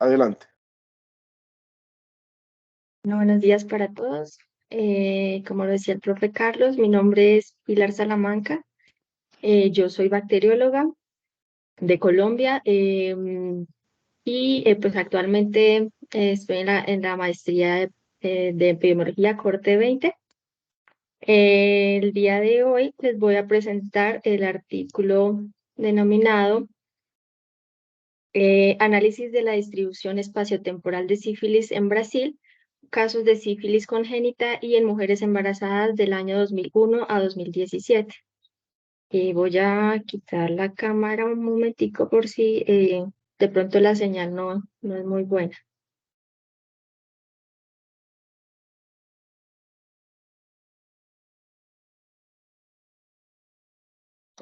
Adelante. Bueno, buenos días para todos. Como lo decía el profe Carlos, mi nombre es Pilar Salamanca. Yo soy bacterióloga de Colombia y pues actualmente estoy en la maestría de epidemiología corte 20. El día de hoy les voy a presentar el artículo denominado Análisis de la distribución espaciotemporal de sífilis en Brasil, casos de sífilis congénita y en mujeres embarazadas del año 2001 a 2017. Voy a quitar la cámara un momentico por si de pronto la señal no es muy buena.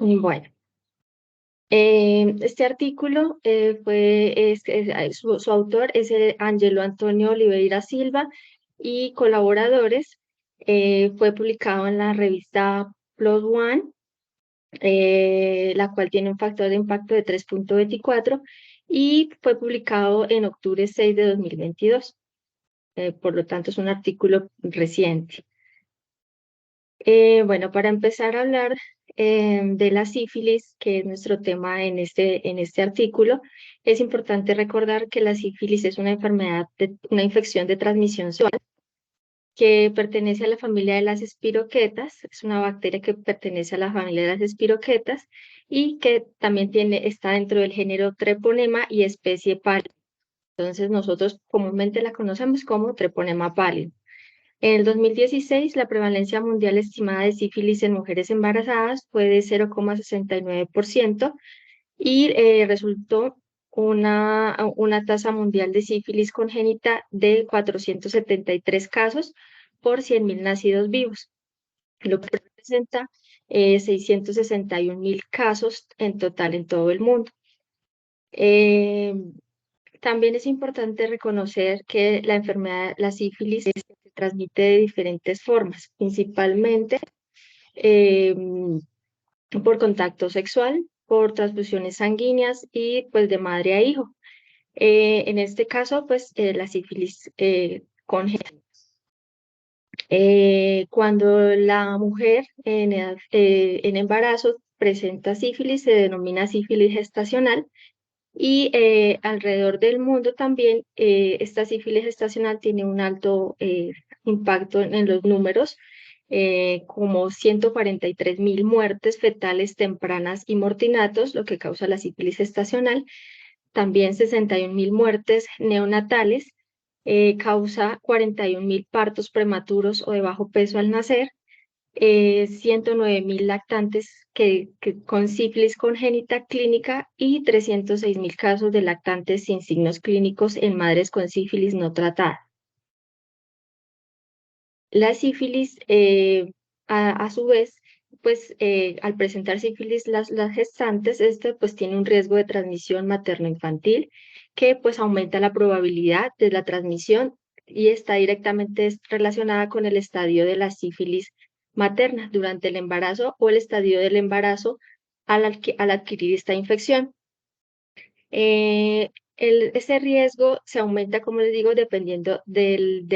Y bueno, este artículo su autor es el Ángelo Antonio Oliveira Silva y colaboradores. Fue publicado en la revista Plus One, la cual tiene un factor de impacto de 3.24 y fue publicado en octubre 6 de 2022. Por lo tanto, es un artículo reciente. Bueno, para empezar a hablar de la sífilis, que es nuestro tema en este artículo, es importante recordar que la sífilis es una enfermedad, una infección de transmisión sexual que pertenece a la familia de las espiroquetas. Es una bacteria que pertenece a la familia de las espiroquetas y que también está dentro del género Treponema y especie Pallid. Entonces nosotros comúnmente la conocemos como Treponema pallid. En el 2016, la prevalencia mundial estimada de sífilis en mujeres embarazadas fue de 0,69% y resultó una tasa mundial de sífilis congénita de 473 casos por 100.000 nacidos vivos, lo que representa 661.000 casos en total en todo el mundo. Eh, También es importante reconocer que la enfermedad, la sífilis, se transmite de diferentes formas, principalmente eh, por contacto sexual, por transfusiones sanguíneas y pues de madre a hijo. En este caso, pues la sífilis congénita. Cuando la mujer en embarazo presenta sífilis, se denomina sífilis gestacional. Y alrededor del mundo también esta sífilis gestacional tiene un alto impacto en los números, como 143.000 muertes fetales tempranas y mortinatos, lo que causa la sífilis gestacional. También 61.000 muertes neonatales, causa 41.000 partos prematuros o de bajo peso al nacer, 109.000 lactantes con sífilis congénita clínica y 306.000 casos de lactantes sin signos clínicos en madres con sífilis no tratada. La sífilis, a su vez, pues al presentar sífilis las gestantes, pues tiene un riesgo de transmisión materno-infantil que pues aumenta la probabilidad de la transmisión y está directamente relacionada con el estadio de la sífilis materna durante el embarazo o el estadio del embarazo al adquirir esta infección. Ese riesgo se aumenta, como les digo, dependiendo del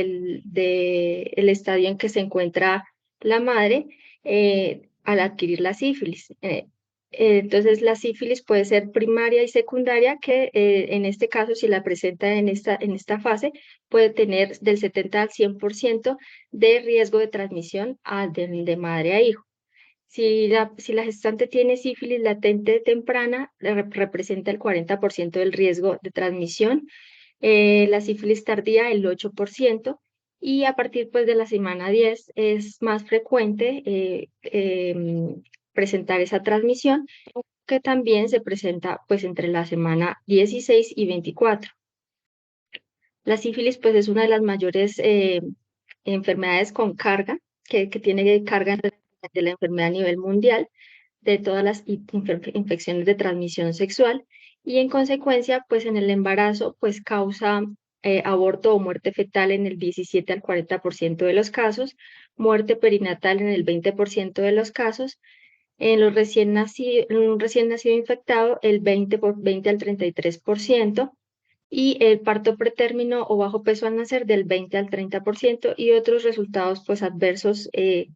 estadio en que se encuentra la madre al adquirir la sífilis. Entonces, la sífilis puede ser primaria y secundaria, que en este caso, si la presenta en esta fase, puede tener del 70 al 100% de riesgo de transmisión de madre a hijo. Si la gestante tiene sífilis latente temprana, representa el 40% del riesgo de transmisión, la sífilis tardía el 8%, y a partir pues, de la semana 10 es más frecuente presentar esa transmisión, que también se presenta pues, entre la semana 16 y 24. La sífilis pues, es una de las mayores enfermedades con carga, que tiene carga de la enfermedad a nivel mundial, de todas las infecciones de transmisión sexual, y en consecuencia, pues en el embarazo, pues causa aborto o muerte fetal en el 17 al 40% de los casos, muerte perinatal en el 20% de los casos, en en un recién nacido infectado el 20 al 33%, y el parto pretérmino o bajo peso al nacer del 20 al 30% y otros resultados pues adversos que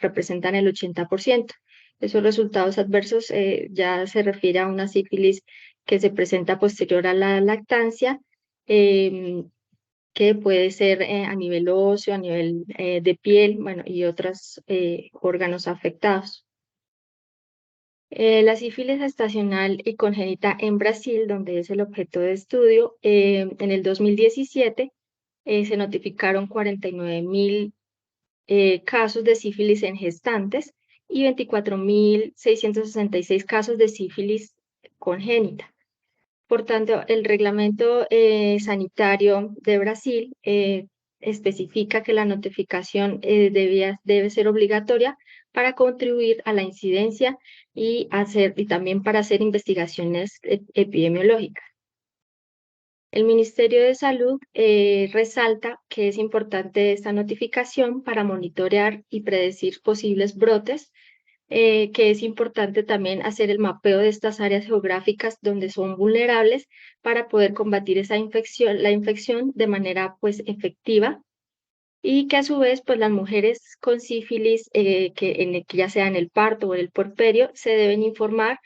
representan el 80%. Esos resultados adversos ya se refiere a una sífilis que se presenta posterior a la lactancia, em, que puede ser a nivel óseo, a nivel de piel, bueno, y otros órganos afectados. La sífilis estacional y congénita en Brasil, donde es el objeto de estudio, en el 2017 se notificaron 49.000 casos de sífilis en gestantes y 24.666 casos de sífilis congénita. Por tanto, el reglamento sanitario de Brasil especifica que la notificación debe ser obligatoria para contribuir a la incidencia y también para hacer investigaciones epidemiológicas. El Ministerio de Salud resalta que es importante esta notificación para monitorear y predecir posibles brotes, que es importante también hacer el mapeo de estas áreas geográficas donde son vulnerables para poder combatir la infección de manera pues efectiva, y que a su vez pues las mujeres con sífilis que ya sea en el parto o en el puerperio se deben informar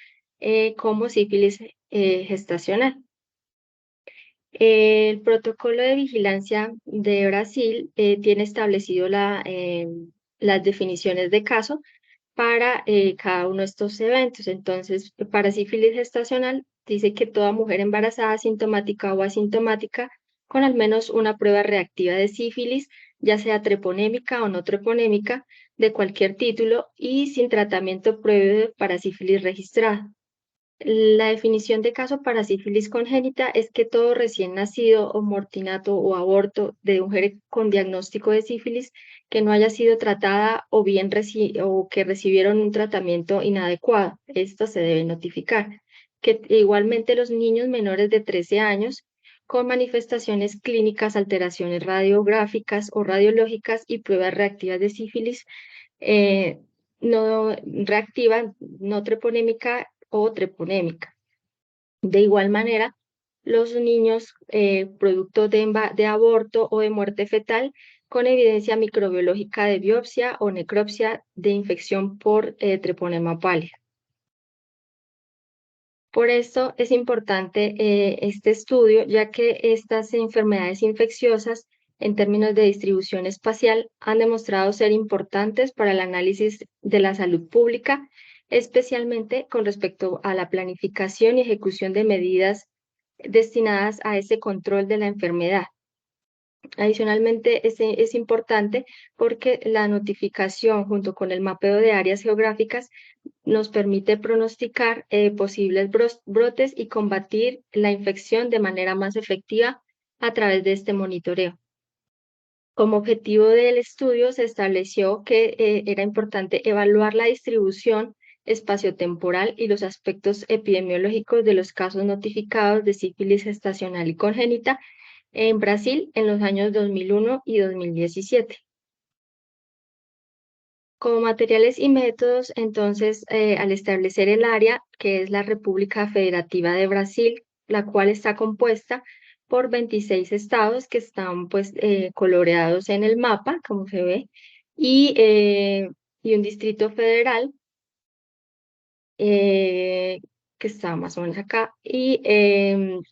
como sífilis gestacional. El protocolo de vigilancia de Brasil tiene establecido las definiciones de caso para cada uno de estos eventos. Entonces, para sífilis gestacional, dice que toda mujer embarazada, sintomática o asintomática, con al menos una prueba reactiva de sífilis, ya sea treponémica o no treponémica, de cualquier título y sin tratamiento previo para sífilis registrada. La definición de caso para sífilis congénita es que todo recién nacido o mortinato o aborto de mujer con diagnóstico de sífilis que no haya sido tratada o que recibieron un tratamiento inadecuado, esto se debe notificar. Que igualmente los niños menores de 13 años con manifestaciones clínicas, alteraciones radiográficas o radiológicas y pruebas reactivas de sífilis eh, no reactiva, no treponémica o treponémica. De igual manera, los niños producto de aborto o de muerte fetal con evidencia microbiológica de biopsia o necropsia de infección por treponema pálida. Por esto es importante este estudio, ya que estas enfermedades infecciosas, en términos de distribución espacial, han demostrado ser importantes para el análisis de la salud pública, especialmente con respecto a la planificación y ejecución de medidas destinadas a ese control de la enfermedad. Adicionalmente, es importante porque la notificación junto con el mapeo de áreas geográficas nos permite pronosticar posibles brotes y combatir la infección de manera más efectiva a través de este monitoreo. Como objetivo del estudio se estableció que era importante evaluar la distribución espaciotemporal y los aspectos epidemiológicos de los casos notificados de sífilis gestacional y congénita en Brasil en los años 2001 y 2017. Como materiales y métodos, entonces, al establecer el área, que es la República Federativa de Brasil, la cual está compuesta por 26 estados que están pues coloreados en el mapa, como se ve, y, eh, y un distrito federal eh, que está más o menos acá. Y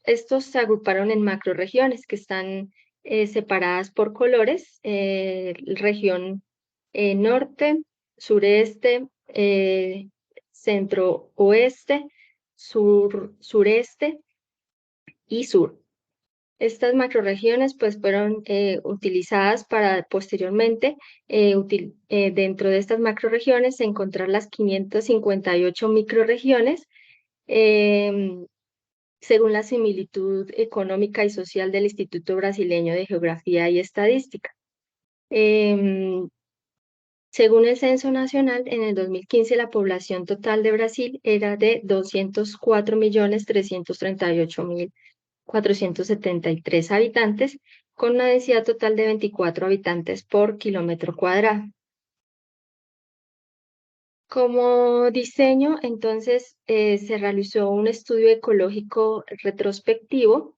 estos se agruparon en macroregiones que están separadas por colores, región norte, sureste, centro oeste, sureste y sur. Estas macroregiones pues fueron utilizadas para posteriormente, dentro de estas macroregiones, encontrar las 558 microregiones em, según la similitud económica y social del Instituto Brasileño de Geografía y Estadística. Em, Según el Censo Nacional, en el 2015 la población total de Brasil era de 204.338.473 habitantes, con una densidad total de 24 habitantes por kilómetro cuadrado. Como diseño, entonces, se realizó un estudio ecológico retrospectivo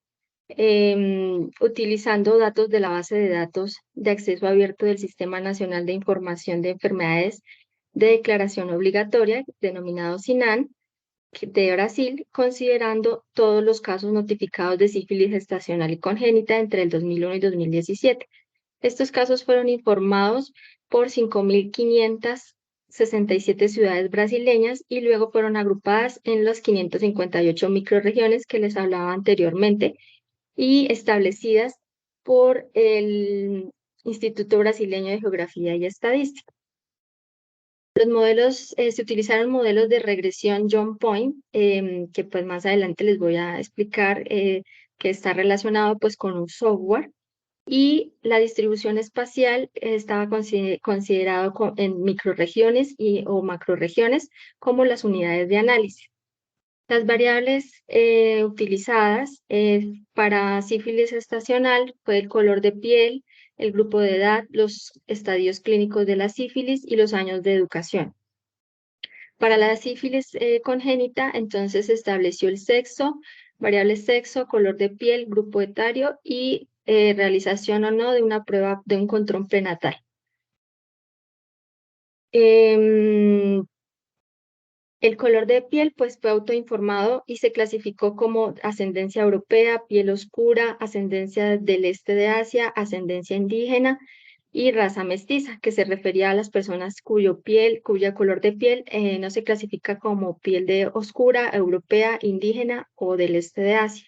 utilizando datos de la base de datos de acceso abierto del Sistema Nacional de Información de Enfermedades de Declaración Obligatoria, denominado SINAN, de Brasil, considerando todos los casos notificados de sífilis gestacional y congénita entre el 2001 y 2017. Estos casos fueron informados por 5.567 ciudades brasileñas y luego fueron agrupadas en las 558 microrregiones que les hablaba anteriormente y establecidas por el Instituto Brasileño de Geografía y Estadística. Los modelos, se utilizaron modelos de regresión John Point, que pues más adelante les voy a explicar, que está relacionado pues con un software, y la distribución espacial estaba considerado en microrregiones o macrorregiones como las unidades de análisis. Las variables utilizadas para sífilis gestacional fue el color de piel, el grupo de edad, los estadios clínicos de la sífilis y los años de educación. Para la sífilis congénita, entonces se estableció el sexo, variable sexo, color de piel, grupo etario y realización o no de una prueba de un control prenatal. El color de piel pues fue autoinformado y se clasificó como ascendencia europea, piel oscura, ascendencia del este de Asia, ascendencia indígena y raza mestiza, que se refería a las personas cuya color de piel no se clasifica como piel de oscura, europea, indígena o del este de Asia.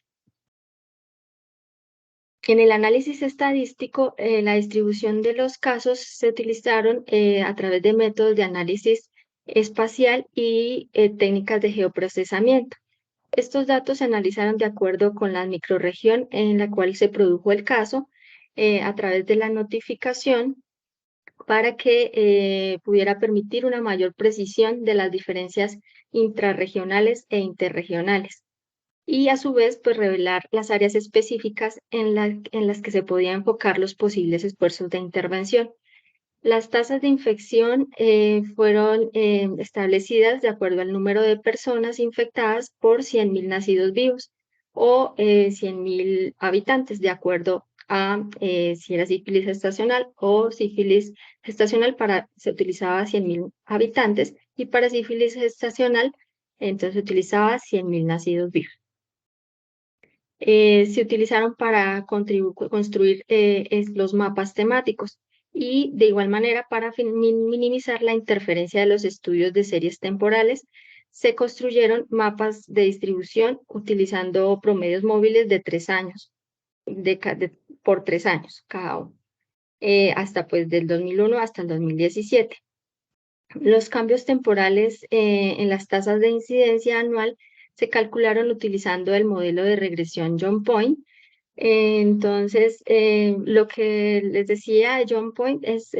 En el análisis estadístico, la distribución de los casos se utilizaron a través de métodos de análisis espacial y técnicas de geoprocesamiento. Estos datos se analizaron de acuerdo con la microrregión en la cual se produjo el caso a través de la notificación para que pudiera permitir una mayor precisión de las diferencias intrarregionales e interregionales y a su vez pues revelar las áreas específicas en las que se podían enfocar los posibles esfuerzos de intervención. Las tasas de infección fueron establecidas de acuerdo al número de personas infectadas por 100.000 nacidos vivos o 100.000 habitantes, de acuerdo a si era sífilis gestacional o sífilis gestacional se utilizaba 100.000 habitantes y para sífilis gestacional entonces se utilizaba 100.000 nacidos vivos. Se utilizaron para construir los mapas temáticos y de igual manera para minimizar la interferencia de los estudios de series temporales, se construyeron mapas de distribución utilizando promedios móviles de 3 años, por 3 años cada uno, hasta pues del 2001 hasta el 2017. Los cambios temporales en las tasas de incidencia anual se calcularon utilizando el modelo de regresión John Point. Entonces, lo que les decía John Point es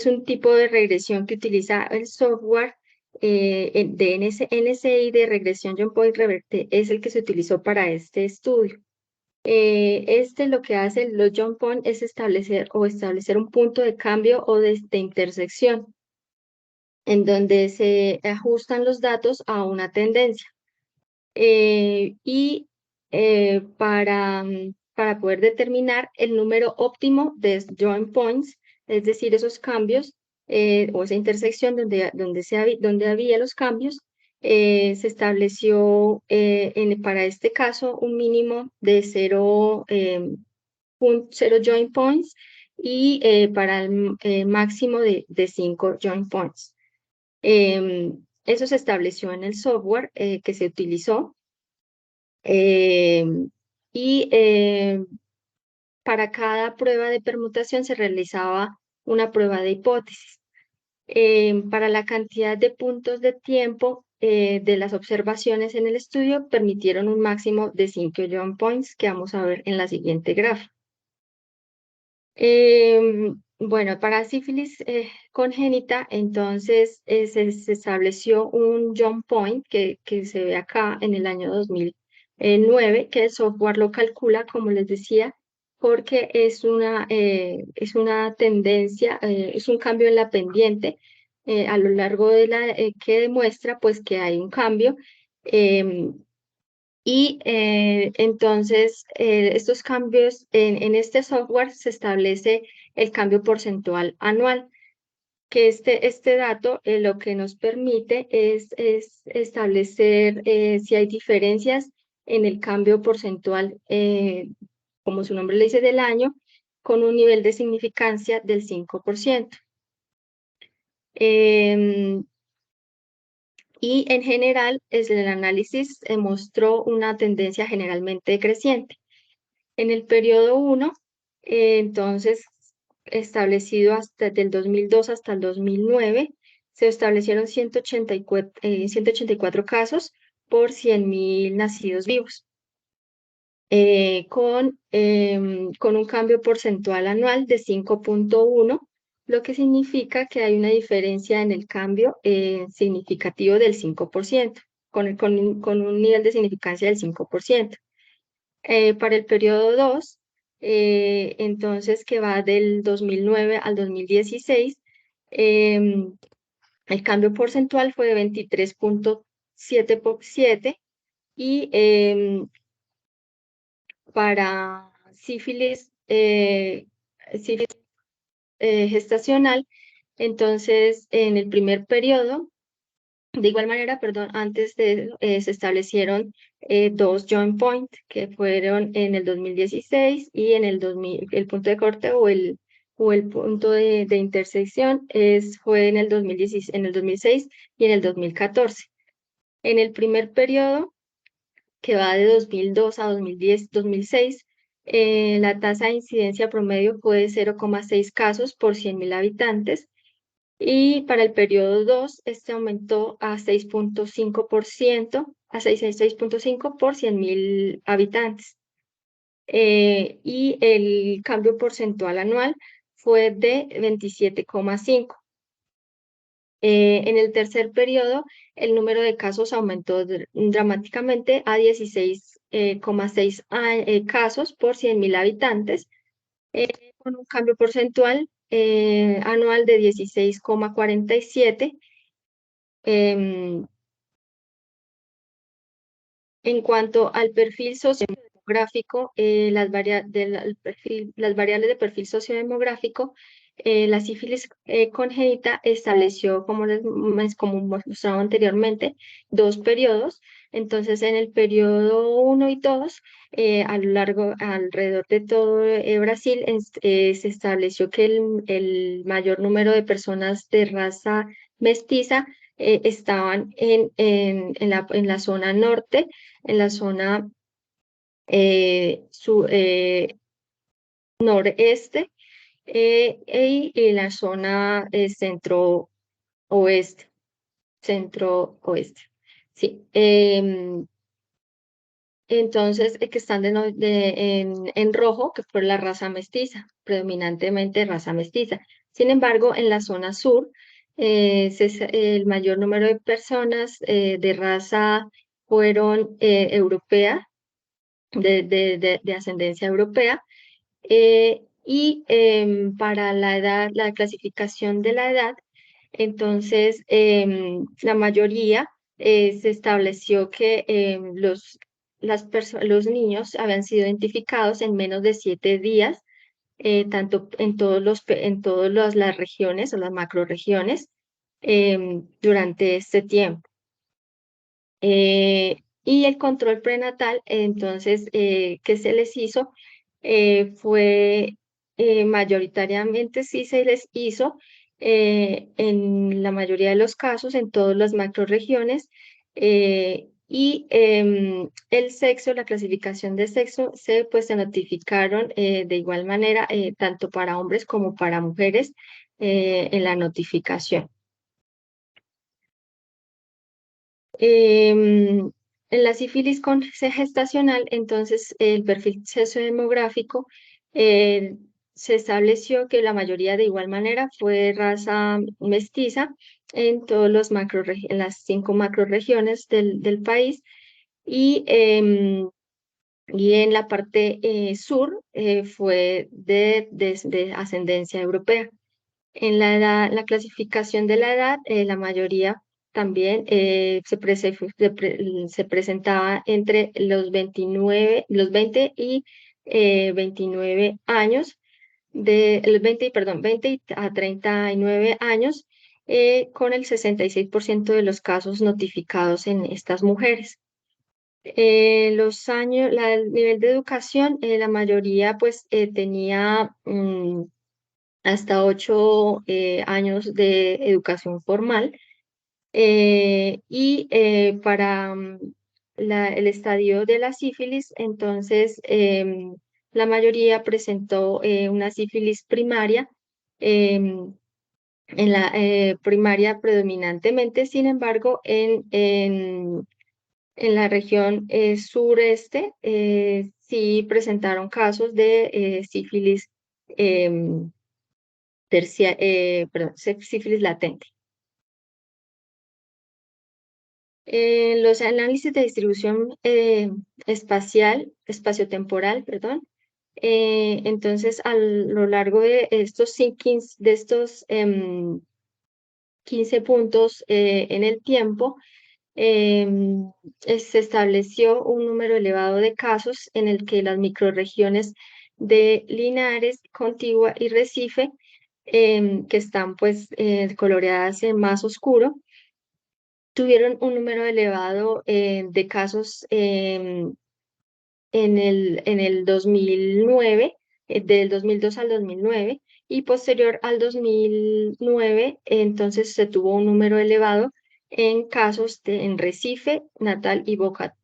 un tipo de regresión que utiliza el software de NSI de regresión John Point Reverte, es el que se utilizó para este estudio. Lo que hace los John Point es establecer un punto de cambio o de intersección en donde se ajustan los datos a una tendencia. Y para poder determinar el número óptimo de joint points, es decir, esos cambios o esa intersección donde había los cambios, se estableció para este caso un mínimo de 0 joint points y para el máximo de 5 joint points. Eso se estableció en el software que se utilizó y para cada prueba de permutación se realizaba una prueba de hipótesis. Para la cantidad de puntos de tiempo de las observaciones en el estudio permitieron un máximo de 5 joint points que vamos a ver en la siguiente gráfica. Bueno, para sífilis congénita, entonces se estableció un John Point que se ve acá en el año 2009, que el software lo calcula, como les decía, porque es una tendencia, es un cambio en la pendiente a lo largo de que demuestra pues que hay un cambio. Y entonces estos cambios en este software se establece el cambio porcentual anual, que este dato lo que nos permite es establecer si hay diferencias en el cambio porcentual, como su nombre le dice, del año, con un nivel de significancia del 5%. Y en general, el análisis mostró una tendencia generalmente creciente. En el periodo 1, entonces, establecido hasta del 2002 hasta el 2009, se establecieron 184 casos por 100.000 nacidos vivos, con un cambio porcentual anual de 5.1, lo que significa que hay una diferencia en el cambio significativo del 5%, con un nivel de significancia del 5%. Para el periodo 2, entonces que va del 2009 al 2016, el cambio porcentual fue de 23.7 y para sífilis gestacional, entonces en el primer periodo, de igual manera, perdón, antes de eso, se establecieron dos joint point que fueron en el 2016 y en el 2000, el punto de corte o el punto de intersección fue en el 2016, en el 2006 y en el 2014. En el primer periodo, que va de 2002 a 2010, 2006, la tasa de incidencia promedio fue de 0,6 casos por 100.000 habitantes. Y para el periodo 2, este aumentó a 6.5%, a 6.5 por 100.000 habitantes. Y el cambio porcentual anual fue de 27.5. En el tercer periodo, el número de casos aumentó dramáticamente a 16,6 casos por 100.000 habitantes, con un cambio porcentual anual de 16,47. En cuanto al perfil sociodemográfico, las variables de perfil sociodemográfico, la sífilis congénita estableció, como mostraba anteriormente, dos periodos. Entonces, en el periodo 1 y 2, alrededor de todo Brasil, se estableció que el mayor número de personas de raza mestiza estaban en la zona norte, en la zona noreste y en la zona centro-oeste. Centro-oeste. Sí. Entonces, que están en rojo, que fue la raza mestiza, predominantemente raza mestiza. Sin embargo, en la zona sur, el mayor número de personas de raza fueron europea, de ascendencia europea, y para la edad, la clasificación de la edad, entonces la mayoría se estableció que los niños habían sido identificados en menos de 7 días, tanto en todas las regiones o las macroregiones durante este tiempo. Y el control prenatal, entonces, que se les hizo fue mayoritariamente sí se les hizo en la mayoría de los casos, en todas las macroregiones, y el sexo, la clasificación de sexo, se notificaron de igual manera, tanto para hombres como para mujeres, en la notificación. En la sífilis gestacional, entonces, el perfil sociodemográfico se estableció que la mayoría de igual manera fue raza mestiza en en las 5 macroregiones del país y en la parte sur fue de ascendencia europea. En la clasificación de la edad, la mayoría también se presentaba entre los 20 y 29 años, perdón, 20 a 39 años, con el 66% de los casos notificados en estas mujeres. El nivel de educación, la mayoría pues tenía hasta 8 años de educación formal, y para el estadio de la sífilis, entonces la mayoría presentó una sífilis primaria, en la primaria predominantemente. Sin embargo, en la región sureste sí presentaron casos de sífilis, sífilis latente. Los análisis de distribución espaciotemporal, perdón. Entonces, a lo largo de estos 15 puntos en el tiempo, se estableció un número elevado de casos en el que las microrregiones de Linares, Contigua y Recife, que están pues coloreadas en más oscuro, tuvieron un número elevado de casos en el 2009, del 2002 al 2009, y posterior al 2009, entonces se tuvo un número elevado en casos en Recife, Natal y Bocato.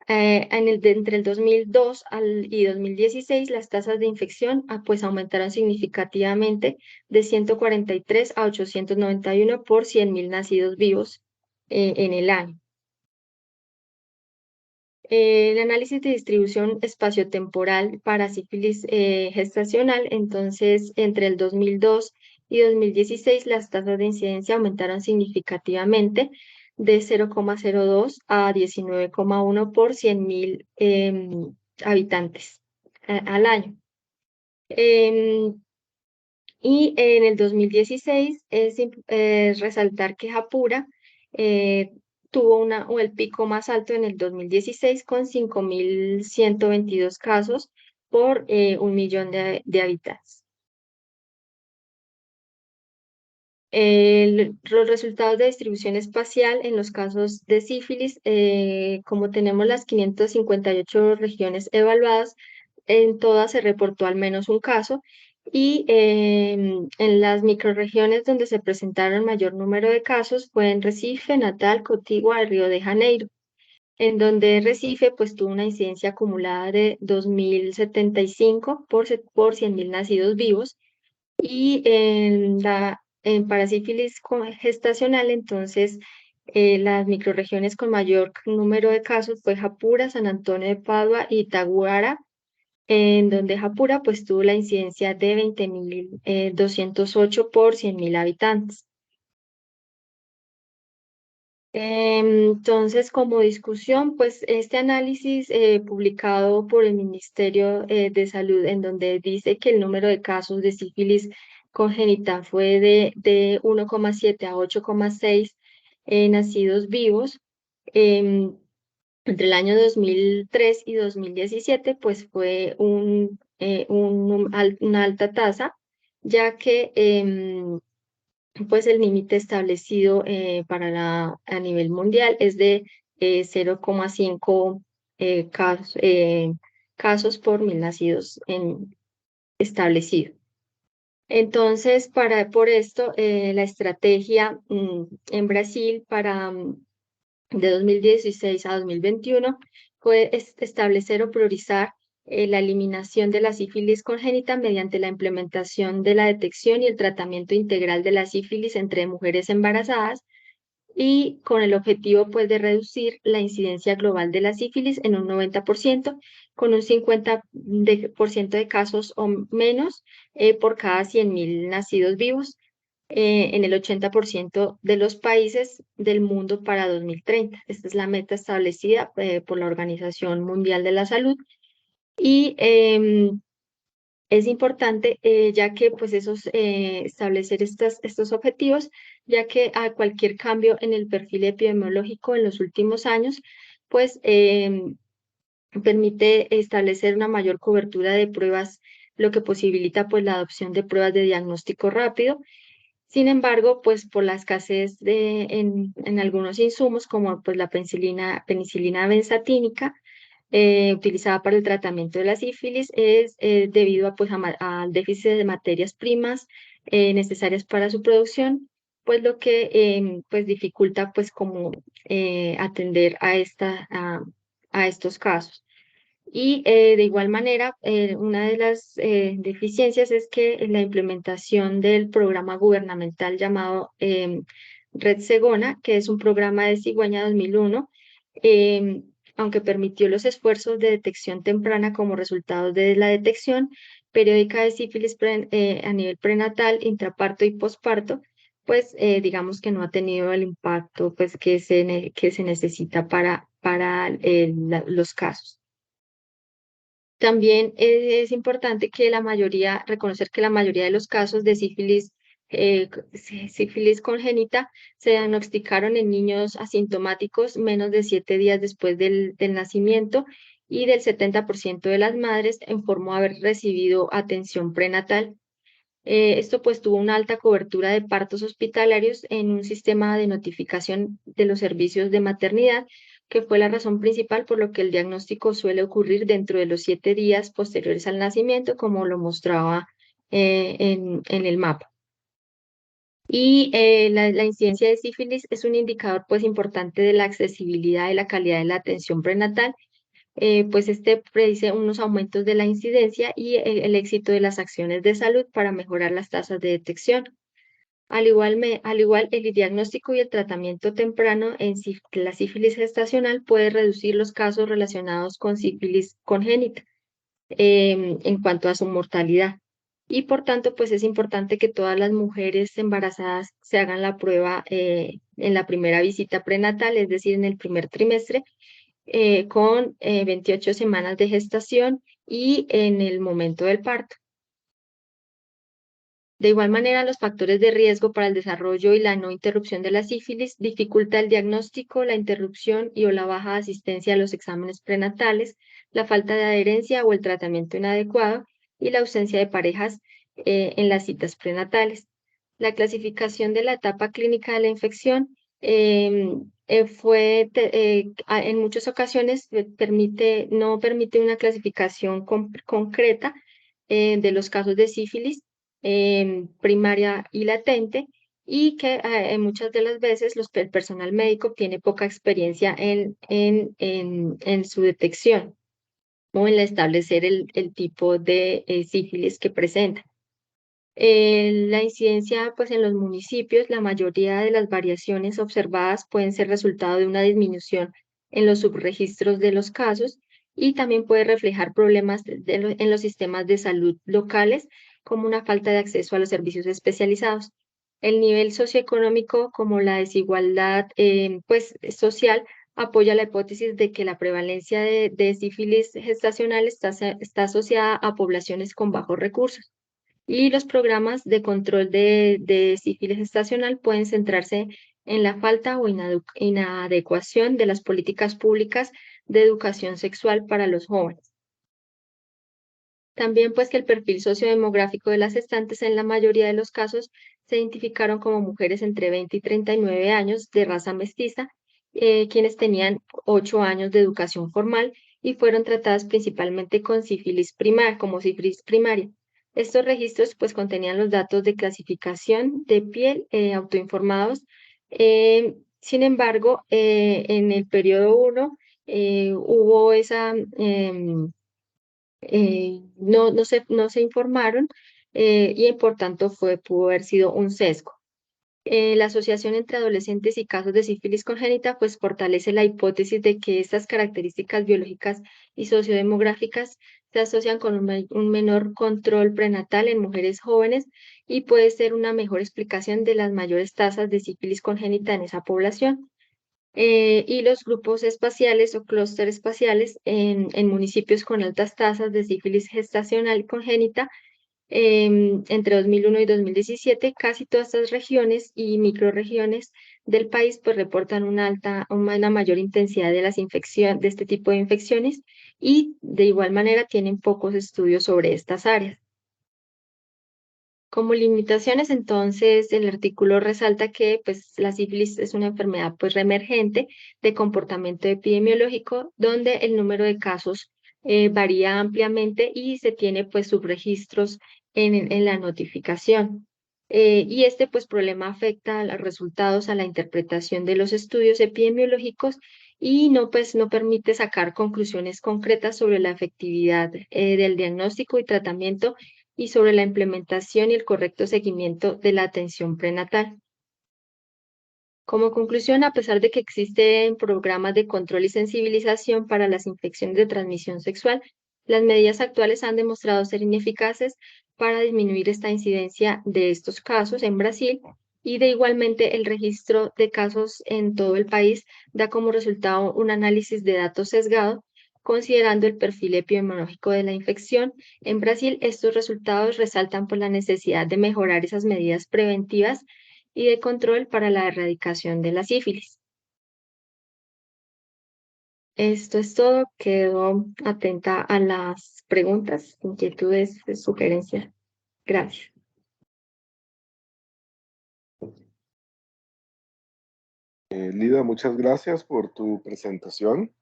Entre el 2002 y 2016, las tasas de infección pues aumentaron significativamente de 143 a 891 por 100.000 nacidos vivos en el año. El análisis de distribución espaciotemporal para sífilis gestacional, entonces entre el 2002 y 2016 las tasas de incidencia aumentaron significativamente de 0,02 a 19,1 por 100.000 habitantes al año. Y en el 2016 es resaltar que Japura tuvo el pico más alto en el 2016 con 5.122 casos por 1 millón de habitantes. Los resultados de distribución espacial en los casos de sífilis, como tenemos las 558 regiones evaluadas, en todas se reportó al menos un caso, y en las microrregiones donde se presentaron mayor número de casos fue en Recife, Natal, Cotigua y Río de Janeiro, en donde Recife pues tuvo una incidencia acumulada de 2.075 por 100.000 nacidos vivos, y en parasífilis gestacional, entonces las microrregiones con mayor número de casos fue Japura, San Antonio de Padua y Taguara, en donde Japura pues tuvo la incidencia de 20.208 por 100.000 habitantes. Entonces, como discusión, pues este análisis publicado por el Ministerio de Salud, en donde dice que el número de casos de sífilis congénita fue de 1,7 a 8,6 nacidos vivos, entre el año 2003 y 2017, pues fue una alta tasa, ya que pues el límite establecido a nivel mundial es de 0,5 casos por 1.000 nacidos establecido. Entonces, por esto, la estrategia en Brasil de 2016 a 2021 fue establecer o priorizar la eliminación de la sífilis congénita mediante la implementación de la detección y el tratamiento integral de la sífilis entre mujeres embarazadas, y con el objetivo pues de reducir la incidencia global de la sífilis en un 90%, con un 50% de casos o menos por cada 100.000 nacidos vivos en el 80% de los países del mundo para 2030. Esta es la meta establecida por la Organización Mundial de la Salud. Y Es importante ya que pues establecer estos objetivos, ya que a cualquier cambio en el perfil epidemiológico en los últimos años, pues permite establecer una mayor cobertura de pruebas, lo que posibilita pues la adopción de pruebas de diagnóstico rápido. Sin embargo, pues por la escasez en algunos insumos, como pues la penicilina benzatínica, utilizada para el tratamiento de la sífilis, es debido a, pues, al déficit de materias primas necesarias para su producción, pues lo que pues dificulta pues como atender a estos casos. Y de igual manera, una de las deficiencias es que la implementación del programa gubernamental llamado Red Segona, que es un programa de Cigüeña 2001, em, aunque permitió los esfuerzos de detección temprana como resultado de la detección periódica de sífilis a nivel prenatal, intraparto y posparto, pues digamos que no ha tenido el impacto pues, que se necesita para los casos. También es importante que reconocer que la mayoría de los casos de sífilis congénita se diagnosticaron en niños asintomáticos menos de 7 días después del nacimiento y del 70% de las madres informó haber recibido atención prenatal. Esto pues tuvo una alta cobertura de partos hospitalarios en un sistema de notificación de los servicios de maternidad, que fue la razón principal por lo que el diagnóstico suele ocurrir dentro de los 7 días posteriores al nacimiento, como lo mostraba en el mapa. Y la incidencia de sífilis es un indicador pues importante de la accesibilidad y la calidad de la atención prenatal, pues este predice unos aumentos de la incidencia y el éxito de las acciones de salud para mejorar las tasas de detección. Al igual, el diagnóstico y el tratamiento temprano la sífilis gestacional puede reducir los casos relacionados con sífilis congénita en cuanto a su mortalidad. Y por tanto, pues es importante que todas las mujeres embarazadas se hagan la prueba en la primera visita prenatal, es decir, en el primer trimestre, con 28 semanas de gestación y en el momento del parto. De igual manera, los factores de riesgo para el desarrollo y la no interrupción de la sífilis dificulta el diagnóstico, la interrupción y o la baja asistencia a los exámenes prenatales, la falta de adherencia o el tratamiento inadecuado y la ausencia de parejas en las citas prenatales. La clasificación de la etapa clínica de la infección en muchas ocasiones no permite una clasificación concreta de los casos de sífilis primaria y latente, y que muchas de las veces el personal médico tiene poca experiencia en su detección o en establecer el tipo de sífilis que presenta. La incidencia, pues en los municipios, la mayoría de las variaciones observadas pueden ser resultado de una disminución en los subregistros de los casos y también puede reflejar problemas en los sistemas de salud locales, como una falta de acceso a los servicios especializados. El nivel socioeconómico, como la desigualdad pues, social, apoya la hipótesis de que la prevalencia de sífilis gestacional está asociada a poblaciones con bajos recursos. Y los programas de control de sífilis gestacional pueden centrarse en la falta o inadecuación de las políticas públicas de educación sexual para los jóvenes. También pues que el perfil sociodemográfico de las gestantes en la mayoría de los casos se identificaron como mujeres entre 20 y 39 años de raza mestiza, quienes tenían 8 años de educación formal y fueron tratadas principalmente como sífilis primaria. Estos registros pues contenían los datos de clasificación de piel autoinformados. Sin embargo, en el periodo 1 hubo no se informaron y por tanto pudo haber sido un sesgo. La asociación entre adolescentes y casos de sífilis congénita pues fortalece la hipótesis de que estas características biológicas y sociodemográficas se asocian con un menor control prenatal en mujeres jóvenes y puede ser una mejor explicación de las mayores tasas de sífilis congénita en esa población. y los grupos espaciales o clústeres espaciales en municipios con altas tasas de sífilis gestacional congénita. Entre 2001 y 2017, casi todas estas regiones y microrregiones del país pues reportan una mayor intensidad de las infecciones, de este tipo de infecciones, y de igual manera tienen pocos estudios sobre estas áreas. Como limitaciones, entonces, el artículo resalta que pues, la sífilis es una enfermedad pues, reemergente de comportamiento epidemiológico, donde el número de casos varía ampliamente y se tiene pues, subregistros en la notificación. Y este pues, problema afecta a los resultados, a la interpretación de los estudios epidemiológicos y no, pues, no permite sacar conclusiones concretas sobre la efectividad del diagnóstico y tratamiento y sobre la implementación y el correcto seguimiento de la atención prenatal. Como conclusión, a pesar de que existen programas de control y sensibilización para las infecciones de transmisión sexual, las medidas actuales han demostrado ser ineficaces para disminuir esta incidencia de estos casos en Brasil, y de igualmente el registro de casos en todo el país da como resultado un análisis de datos sesgado, considerando el perfil epidemiológico de la infección. En Brasil, estos resultados resaltan por la necesidad de mejorar esas medidas preventivas y de control para la erradicación de la sífilis. Esto es todo. Quedo atenta a las preguntas, inquietudes, sugerencias. Gracias. Lida, muchas gracias por tu presentación.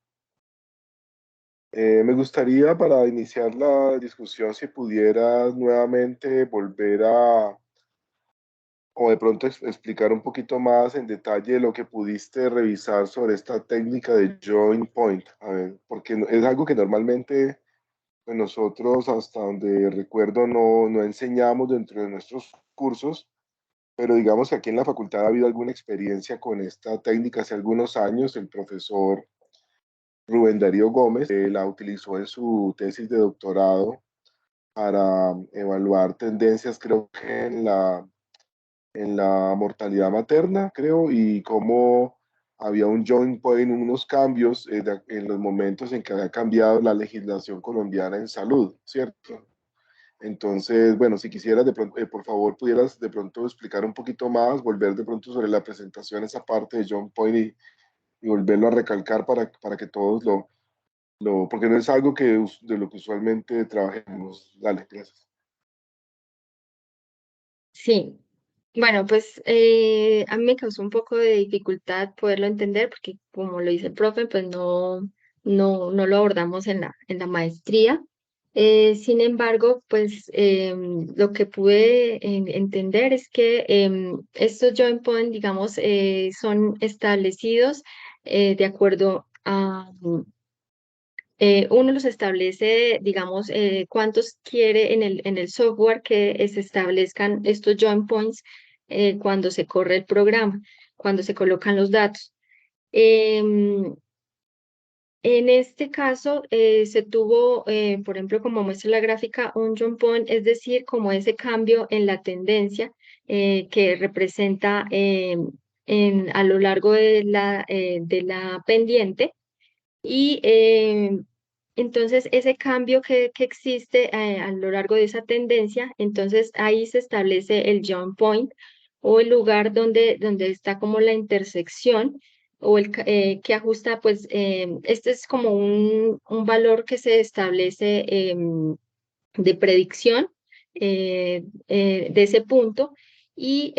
Me gustaría para iniciar la discusión si pudieras nuevamente volver a, o de pronto explicar un poquito más en detalle lo que pudiste revisar sobre esta técnica de joint point. A ver, porque es algo que normalmente pues, nosotros, hasta donde recuerdo, no enseñamos dentro de nuestros cursos, pero digamos que aquí en la facultad ha habido alguna experiencia con esta técnica hace algunos años. El profesor Rubén Darío Gómez la utilizó en su tesis de doctorado para evaluar tendencias, creo que en la mortalidad materna, creo, y cómo había un joint point, unos cambios en los momentos en que había cambiado la legislación colombiana en salud, ¿cierto? Entonces, bueno, si quisieras, de pronto, por favor, pudieras de pronto explicar un poquito más, volver de pronto sobre la presentación, esa parte de joint point y volverlo a recalcar para que todos porque no es algo de lo que usualmente trabajemos. Dale, gracias. Sí, bueno, pues a mí me causó un poco de dificultad poderlo entender porque como lo dice el profe, pues no lo abordamos en la maestría. Sin embargo, pues lo que pude entender es que estos joint points, digamos, son establecidos de acuerdo a uno los establece, digamos, cuántos quiere en el software que se establezcan estos joint points cuando se corre el programa, cuando se colocan los datos. Em, en este caso, se tuvo, por ejemplo, como muestra la gráfica, un jump point, es decir, como ese cambio en la tendencia que representa a lo largo de la pendiente. Y entonces ese cambio que existe a lo largo de esa tendencia, entonces ahí se establece el jump point o el lugar donde está como la intersección o que ajusta, pues este es como un valor que se establece de predicción de ese punto, y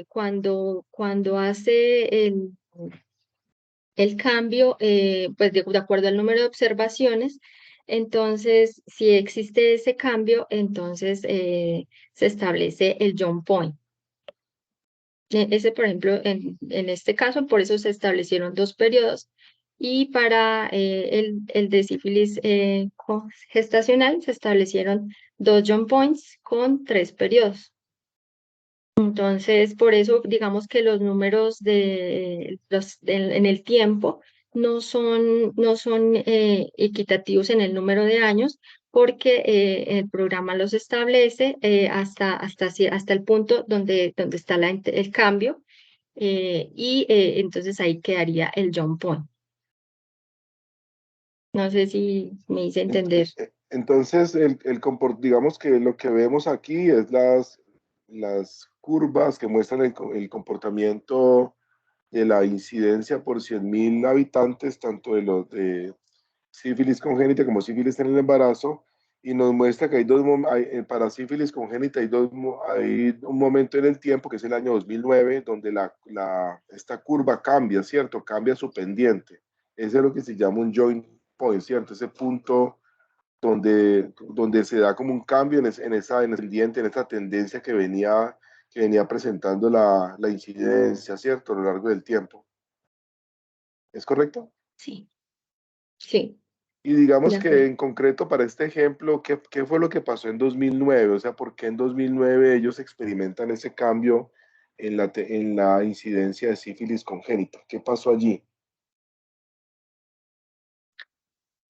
cuando hace el cambio, pues de acuerdo al número de observaciones, entonces si existe ese cambio, entonces se establece el jump point. Ese, por ejemplo, en este caso, por eso se establecieron dos periodos, y para el de sífilis gestacional se establecieron dos jump points con 3 periodos. Entonces, por eso digamos que los números en el tiempo no son equitativos en el número de años, porque el programa los establece hasta el punto donde está el cambio. entonces ahí quedaría el jump point. No sé si me hice entender. Entonces, digamos que lo que vemos aquí es las curvas que muestran el comportamiento de la incidencia por 100.000 habitantes, tanto de los de sífilis congénita como sífilis en el embarazo, y nos muestra que para sífilis congénita hay un momento en el tiempo, que es el año 2009, donde esta curva cambia, ¿cierto? Cambia su pendiente. Ese es lo que se llama un joint point, ¿cierto? Ese punto donde se da como un cambio en ese pendiente, en esa tendencia que venía presentando la incidencia, ¿cierto? A lo largo del tiempo. ¿Es correcto? Sí, sí, Y de digamos que acuerdo. en concreto para este ejemplo, ¿qué fue lo que pasó en 2009? O sea, ¿por qué en 2009 ellos experimentan ese cambio en la incidencia de sífilis congénita? ¿Qué pasó allí?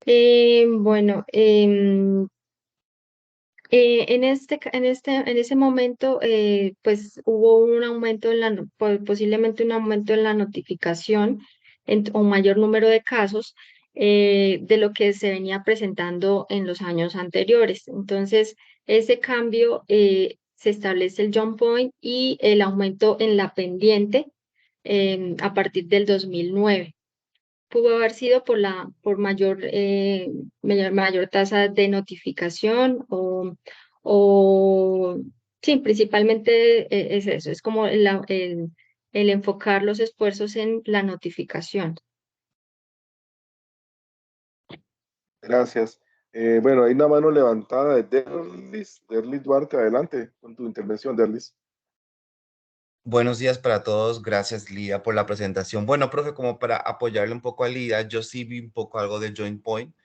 Bueno, en ese momento, pues hubo un aumento posiblemente un aumento en la notificación o mayor número de casos de lo que se venía presentando en los años anteriores. Entonces, ese cambio se establece el jump point y el aumento en la pendiente a partir del 2009. Pudo haber sido por mayor tasa de notificación o sí, principalmente es eso, es como el enfocar los esfuerzos en la notificación. Gracias. Bueno, hay una mano levantada de Derlis Duarte. Adelante con tu intervención, Derlis. Buenos días para todos. Gracias, Lía, por la presentación. Bueno, profe, como para apoyarle un poco a Lía, yo sí vi un poco algo de Joint Point.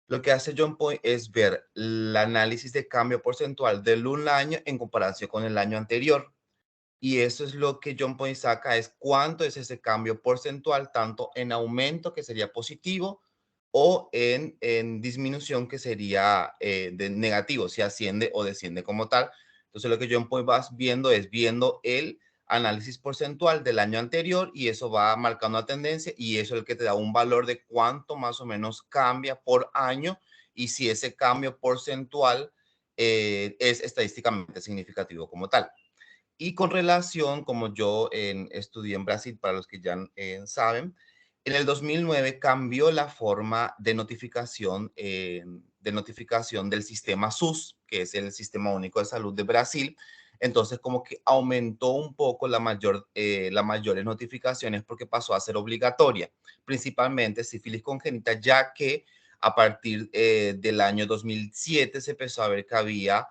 Lo que hace Joint Point es ver el análisis de cambio porcentual del un año en comparación con el año anterior. Y eso es lo que Joint Point saca, es cuánto es ese cambio porcentual, tanto en aumento, que sería positivo, o en disminución, que sería de negativo, si asciende o desciende como tal. Entonces, lo que Joint Point vas viendo es viendo el análisis porcentual del año anterior y eso va marcando una tendencia y eso es el que te da un valor de cuánto más o menos cambia por año y si ese cambio porcentual es estadísticamente significativo como tal. Y con relación, como yo estudié en Brasil, para los que ya saben, en el 2009 cambió la forma de notificación del sistema SUS, que es el Sistema Único de Salud de Brasil. Entonces, como que aumentó un poco las mayores notificaciones porque pasó a ser obligatoria, principalmente sífilis congénita, ya que a partir del año 2007 se empezó a ver que había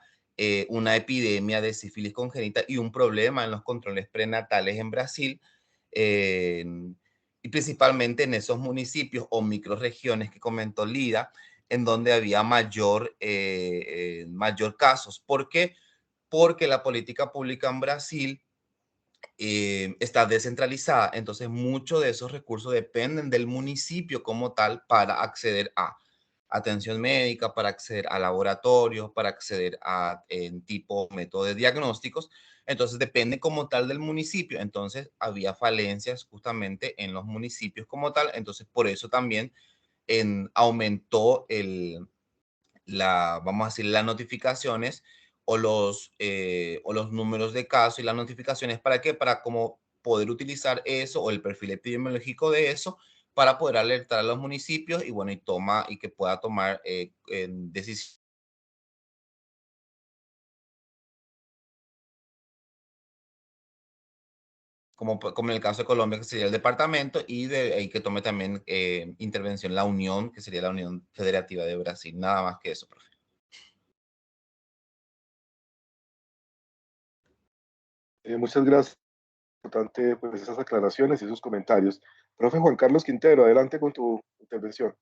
una epidemia de sífilis congénita y un problema en los controles prenatales en Brasil, eh, y principalmente en esos municipios o microregiones que comentó Lida, en donde había mayor casos. ¿Por qué? Porque la política pública en Brasil está descentralizada, entonces muchos de esos recursos dependen del municipio como tal para acceder a atención médica, para acceder a laboratorios, para acceder a tipo método de diagnósticos. Entonces depende como tal del municipio. Entonces había falencias justamente en los municipios como tal. Entonces por eso también aumentó vamos a decir, las notificaciones o los números de casos y las notificaciones. ¿Para qué? Para como poder utilizar eso o el perfil epidemiológico de eso para poder alertar a los municipios y bueno, y que pueda tomar decisiones como en el caso de Colombia, que sería el departamento, y de ahí que tome también intervención la Unión, que sería la Unión Federativa de Brasil. Nada más que eso, profe. Muchas gracias. Importante, pues, esas aclaraciones y esos comentarios. Profe Juan Carlos Quintero, adelante con tu intervención.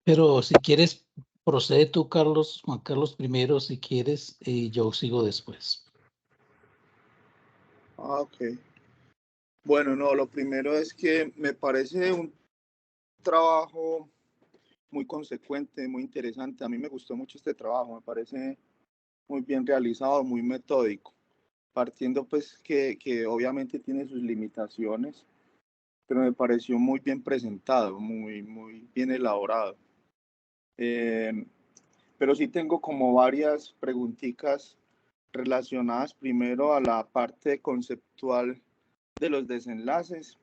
Pero si quieres, procede tú, Carlos, Juan Carlos primero, si quieres, y yo sigo después. Ok. Bueno, no, lo primero es que me parece un trabajo muy consecuente, muy interesante. A mí me gustó mucho este trabajo, me parece muy bien realizado, muy metódico, partiendo pues que obviamente tiene sus limitaciones, pero me pareció muy bien presentado, muy bien elaborado. Pero sí tengo como varias preguntitas relacionadas primero a la parte conceptual de los desenlaces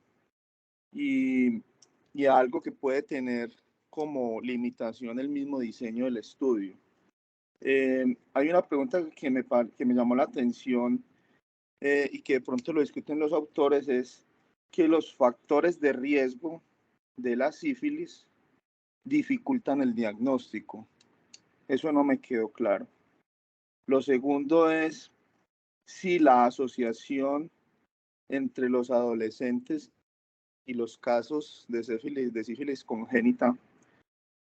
y a algo que puede tener como limitación el mismo diseño del estudio. Hay una pregunta que me llamó la atención y que de pronto lo discuten los autores, es que los factores de riesgo de la sífilis dificultan el diagnóstico. Eso no me quedó claro. Lo segundo es si la asociación entre los adolescentes y los casos de sífilis congénita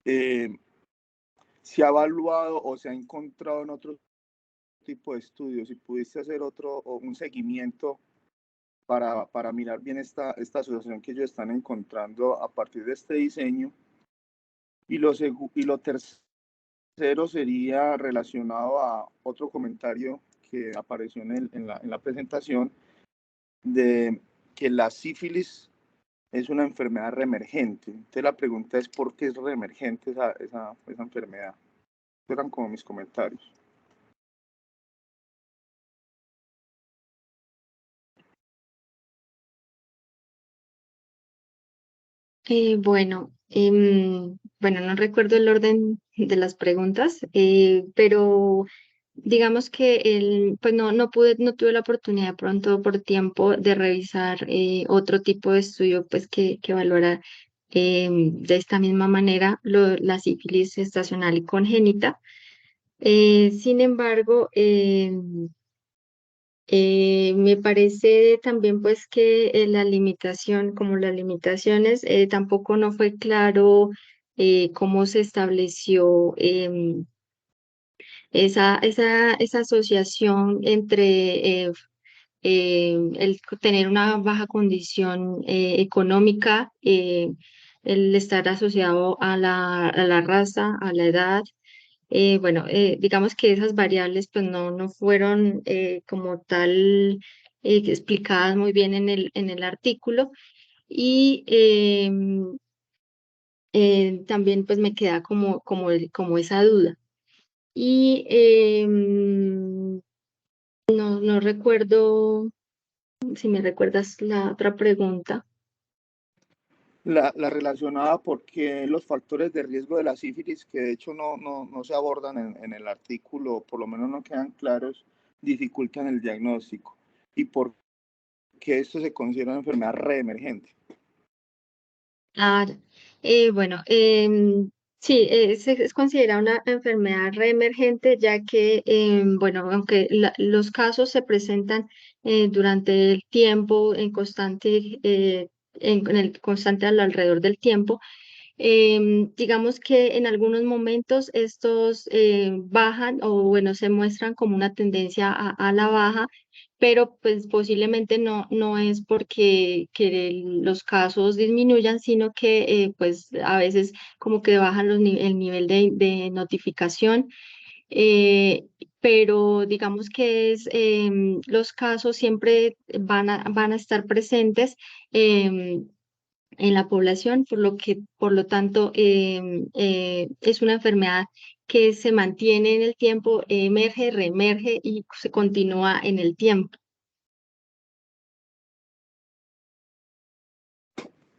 se ha evaluado o se ha encontrado en otro tipo de estudios. Si pudiste hacer un seguimiento para mirar bien esta asociación que ellos están encontrando a partir de este diseño. Y lo tercero sería relacionado a otro comentario que apareció en la presentación, de que la sífilis es una enfermedad reemergente. Entonces la pregunta es ¿por qué es reemergente esa enfermedad? Estos eran como mis comentarios. Bueno, no recuerdo el orden de las preguntas, pero digamos que pues no tuve la oportunidad de pronto por tiempo de revisar otro tipo de estudio pues que valora de esta misma manera la sífilis estacional y congénita. Sin embargo, me parece también pues que como las limitaciones, tampoco no fue claro cómo se estableció esa asociación entre el tener una baja condición económica, el estar asociado a la raza, a la edad. Digamos que esas variables pues no fueron como tal explicadas muy bien en el artículo y también pues me queda como esa duda. Y no recuerdo si me recuerdas la otra pregunta. La relacionada porque los factores de riesgo de la sífilis, que de hecho no se abordan en el artículo, por lo menos no quedan claros, dificultan el diagnóstico. ¿Y por qué esto se considera una enfermedad reemergente? Sí, es considerada una enfermedad reemergente, ya que, aunque los casos se presentan durante el tiempo, en el constante alrededor del tiempo, digamos que en algunos momentos estos bajan o se muestran como una tendencia a la baja, pero pues posiblemente no es porque que los casos disminuyan, sino que pues a veces como que bajan el nivel de notificación. eh, pero digamos que los casos siempre van a estar presentes en la población, por lo tanto, es una enfermedad que se mantiene en el tiempo, emerge, reemerge y se continúa en el tiempo.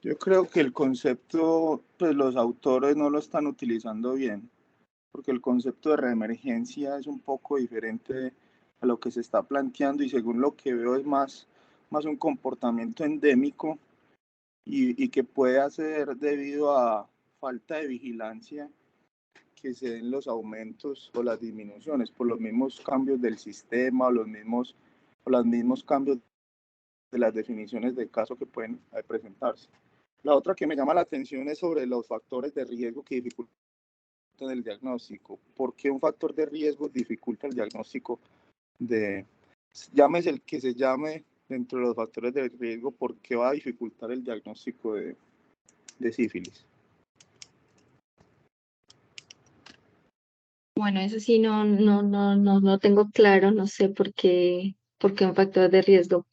Yo creo que el concepto, pues los autores no lo están utilizando bien, porque el concepto de reemergencia es un poco diferente a lo que se está planteando y según lo que veo es más un comportamiento endémico y que puede ser debido a falta de vigilancia que se den los aumentos o las disminuciones por los mismos cambios del sistema o los mismos cambios de las definiciones de caso que pueden presentarse. La otra que me llama la atención es sobre los factores de riesgo que dificultan el diagnóstico. ¿Por qué un factor de riesgo dificulta el diagnóstico llámese el que se llame dentro de los factores de riesgo, por qué va a dificultar el diagnóstico de sífilis? Bueno, eso sí no tengo claro, no sé por qué un factor de riesgo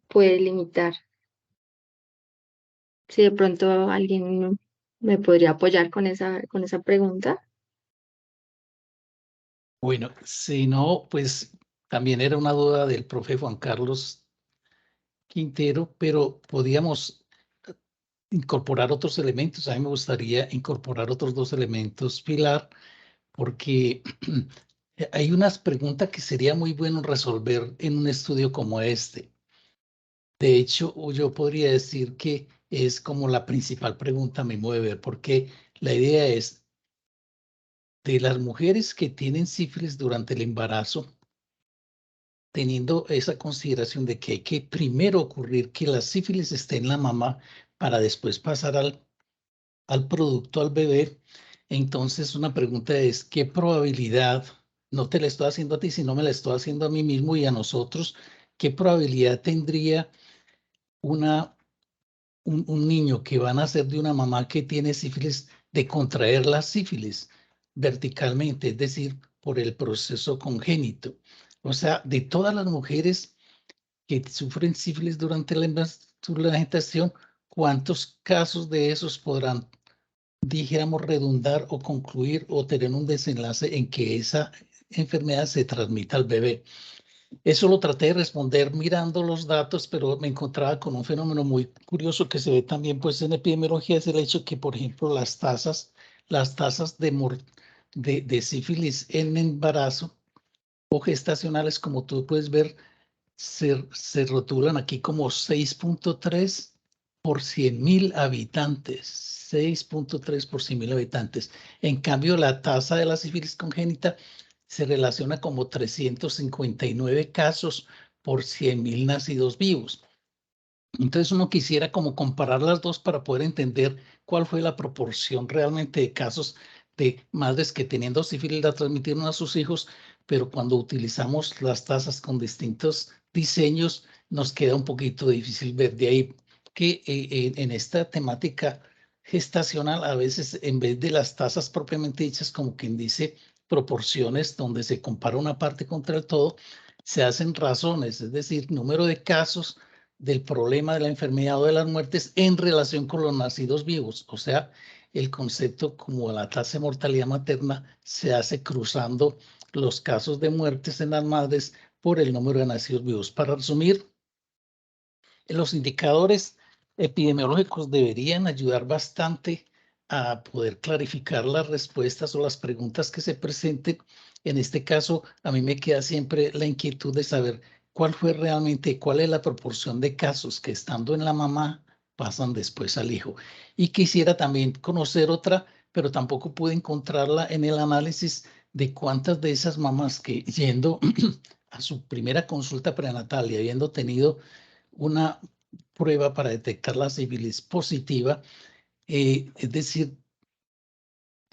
puede limitar. Si de pronto alguien me podría apoyar con esa pregunta. Bueno, si no, pues también era una duda del profe Juan Carlos Quintero, pero podíamos incorporar otros elementos. A mí me gustaría incorporar otros dos elementos, Pilar, porque hay unas preguntas que sería muy bueno resolver en un estudio como este. De hecho, yo podría decir que es como la principal pregunta a mi modo de ver, porque la idea es de las mujeres que tienen sífilis durante el embarazo, teniendo esa consideración de que hay que primero ocurrir que la sífilis esté en la mamá para después pasar al producto, al bebé. Entonces, una pregunta es, ¿qué probabilidad, no te la estoy haciendo a ti, sino me la estoy haciendo a mí mismo y a nosotros, qué probabilidad tendría un niño que va a nacer de una mamá que tiene sífilis de contraer la sífilis verticalmente, es decir, por el proceso congénito? O sea, de todas las mujeres que sufren sífilis durante la gestación, ¿cuántos casos de esos podrán, dijéramos, redundar o concluir o tener un desenlace en que esa enfermedad se transmita al bebé? Eso lo traté de responder mirando los datos, pero me encontraba con un fenómeno muy curioso que se ve también pues, en epidemiología, es el hecho que, por ejemplo, las tasas de sífilis en embarazo o gestacionales, como tú puedes ver, se rotulan aquí como 6.3 por 100.000 habitantes. 6.3 por 100.000 habitantes. En cambio, la tasa de la sífilis congénita se relaciona como 359 casos por 100.000 nacidos vivos. Entonces uno quisiera como comparar las dos para poder entender cuál fue la proporción realmente de casos de madres que teniendo sífilis la transmitieron a sus hijos, pero cuando utilizamos las tasas con distintos diseños nos queda un poquito difícil ver. De ahí que en esta temática gestacional a veces en vez de las tasas propiamente dichas, como quien dice proporciones donde se compara una parte contra el todo, se hacen razones, es decir, número de casos del problema de la enfermedad o de las muertes en relación con los nacidos vivos. O sea, el concepto como la tasa de mortalidad materna se hace cruzando los casos de muertes en las madres por el número de nacidos vivos. Para resumir, los indicadores epidemiológicos deberían ayudar bastante a poder clarificar las respuestas o las preguntas que se presenten. En este caso, a mí me queda siempre la inquietud de saber cuál es la proporción de casos que estando en la mamá pasan después al hijo. Y quisiera también conocer otra, pero tampoco pude encontrarla en el análisis de cuántas de esas mamás que yendo a su primera consulta prenatal y habiendo tenido una prueba para detectar la sífilis positiva, es decir,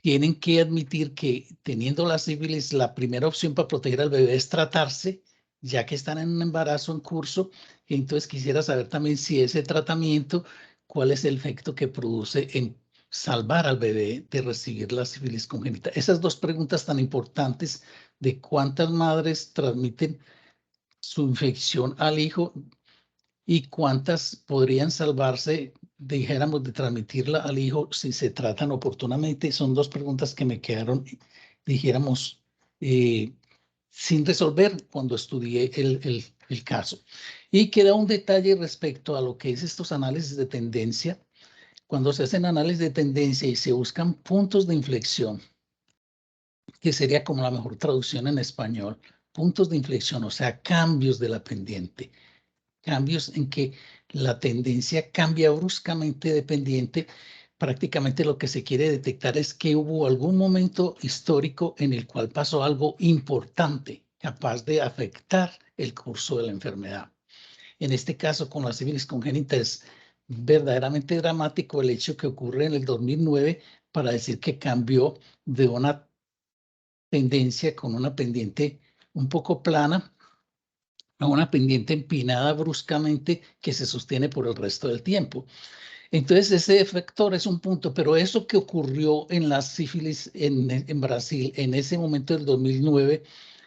tienen que admitir que teniendo la sífilis, la primera opción para proteger al bebé es tratarse, ya que están en un embarazo en curso. Y entonces quisiera saber también si ese tratamiento, cuál es el efecto que produce en salvar al bebé de recibir la sífilis congénita. Esas dos preguntas tan importantes de cuántas madres transmiten su infección al hijo y cuántas podrían salvarse, dijéramos, de transmitirla al hijo si se tratan oportunamente. Son dos preguntas que me quedaron, dijéramos, sin resolver cuando estudié el caso. Y queda un detalle respecto a lo que es estos análisis de tendencia. Cuando se hacen análisis de tendencia y se buscan puntos de inflexión, que sería como la mejor traducción en español, puntos de inflexión, o sea, cambios de la pendiente, cambios en que la tendencia cambia bruscamente de pendiente. Prácticamente lo que se quiere detectar es que hubo algún momento histórico en el cual pasó algo importante, capaz de afectar el curso de la enfermedad. En este caso, con la sífilis congénita es verdaderamente dramático el hecho que ocurre en el 2009 para decir que cambió de una tendencia con una pendiente un poco plana a una pendiente empinada bruscamente que se sostiene por el resto del tiempo. Entonces, ese factor es un punto, pero eso que ocurrió en la sífilis en Brasil en ese momento del 2009